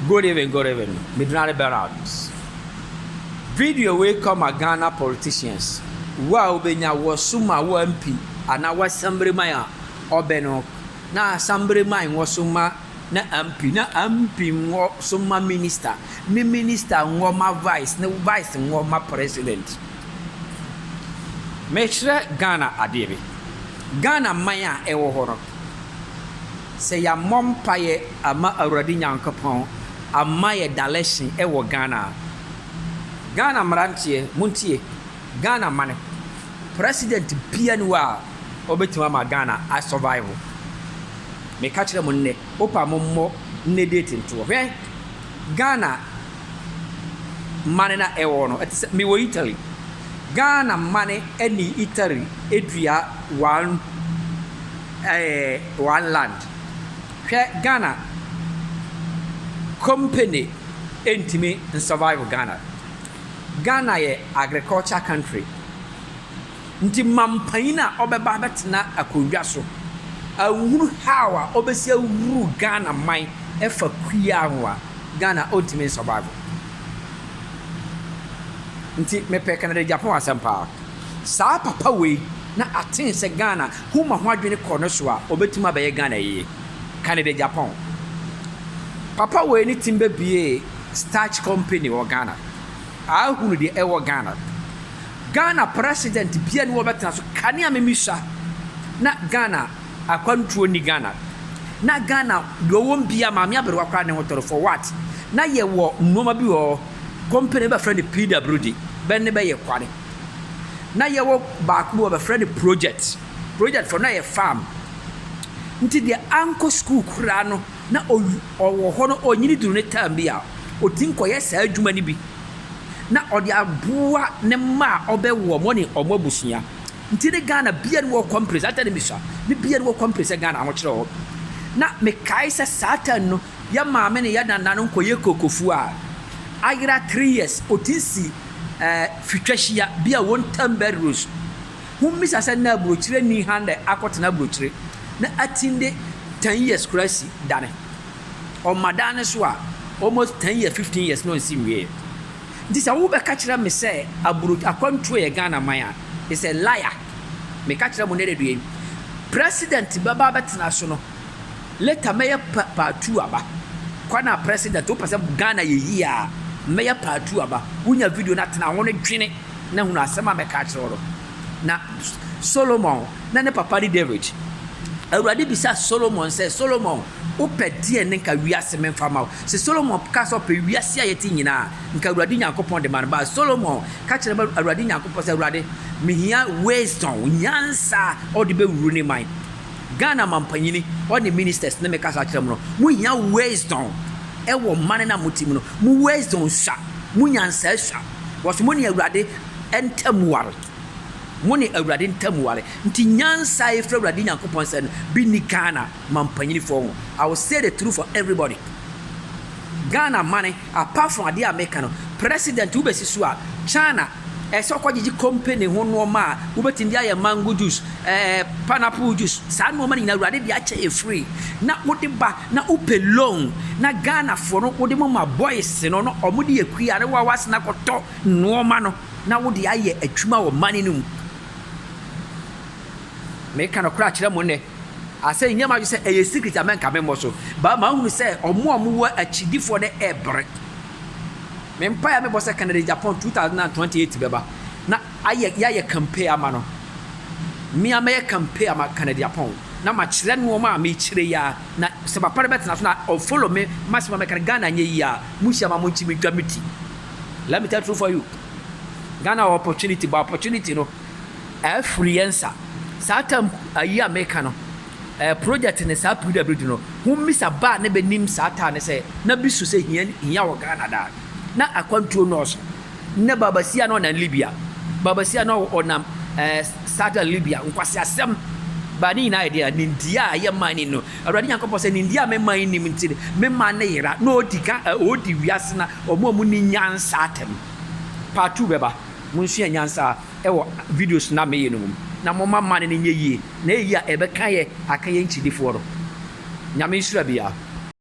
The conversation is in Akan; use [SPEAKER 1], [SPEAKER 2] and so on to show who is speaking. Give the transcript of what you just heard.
[SPEAKER 1] Good evening. Midnight Barracks. Video we come a Ghana politicians. Wow, Benya was Suma MP, and I was somebody Maya or Beno. Na somebody mine was Suma, na MP, Suma minister, ni minister, my vice, no vice, my president. Make sure Ghana Adibi. Ghana Maya Ewohoro. Say ya mom paye ama already nyankopon ama ye daleshin ewo Ghana mrantie muntie Ghana mane president pianu a obetima ma Ghana a survival me ka kire mo nne opa mommo nne date nto hwe Ghana mane na ewo no me wo Italy Ghana mane any Italy edua one land Ghana company entime in survival Ghana ye agriculture country nti mampaina obeba betena akodwa so awuru hawa obesi awuru Ghana man efa kuya ho Ghana entime survival nti mepe Canada Japan asempa sa papa we na aten se Ghana huma ho adwene kono so a obetima be Ghana ye Canada Japan papa we ni timbe bie starch company wo Ghana ahunu de ewo Ghana president bia ni wo betana so kane amemisa na Ghana akwantuo ni Ghana na Ghana do won bia maame aberewa kwa ne hotoro for what na ye wo nnoma bi wo company be friend PWD ben ne be ye kware na ye wo ba ko be friend project for na ye farm nti de anko school kura no na owo ho no onyini duru ne tambia otinko ye sa adwuma ni bi na ode aboa ne ma obewo mo ne omabusia nti de Ghana bia ne wo compress atade mi sha ne bia ne wo compress Ghana ho kire ho na me kai se satan no ya maame ne ya danda no koye kokofu a agira 3 years otinsi fitwahia bia won tamber rose hummisa se na brochire ni hande akotena brochire na atinde 10 years crazy dane o madane so a almost 10 years 15 years no see we this a wo be ka kire me say aburu akwantu ye Ghana man is a liar me ka kire mo ne de president baba betena so no later me part 2 aba kwana president o pese Ghana ye yi a me part 2 aba wunya video na tena ho ne dwene na hunu asema me ka kire ro na Solomon na ne papa di David Awurade bisa Solomon say Solomon opedi ne nka wiase memfama se Solomon ka so pe wiase ayeti nyina nka Awurade Nyankopon de man ba Solomon ka kire ba Awurade Nyankopon say Awurade mehia wisdom nyansa odi be wuru ne man Ghana mampanyini odi ministers ne me ka sa kire mo mu hia wisdom e wo man na mutim no mu wisdom sha mu nyansa sha wo so mo ne Awurade entamuware Moni Awurade ntamuware nti nyansa efra Awurade Nyankopon se no bi ni Ghana mampanyini for I will say the truth for everybody Ghana money apart from ade America no president ube sisu a China so kwagigi company ho no ma ubetindi aye mango juice pineapple juice sa no ma ni Awurade dia che e free na wode ba na upe loan na Ghana for no wode ma boys no no omudi ekua re wa wasna koto no ma no na wode aye atwuma wo mani no me kana kura kire mo ne ase nyama ju se eye secret amen ka me mo so ba ma hunu se omo wo achidifo ne ebre me mpa ya me bo se Canada Japan 2028 beba na aye campaign ama no me ama campaign ama Canada Japan na ma kire no ma me kire ya na se ba pare betna so na follow me masima me kan Ghana nye ya muhia ma mo nchimi dwamiti let me tell you for you Ghana opportunity no influencer Satam ayi America no project ne sa PWD no hummisa ba ne benim sata ne se na bisu se hiya wo Ghana da na akwantuo no so ne babasia no na Libya babasia no onam Southern Libya nkwase asem ba ni na idea ni ndia aye mani no Awurade Nyankopon se ni ndia me man ni mtire me man ne yira no odika odi wiase na omo ni nyansa atem part 2 beba munsu nyansa ewo videos na me ye no na mama man ne nye yie na eyi a ebe kan ye akaye nchidifo ro nyame nsura bia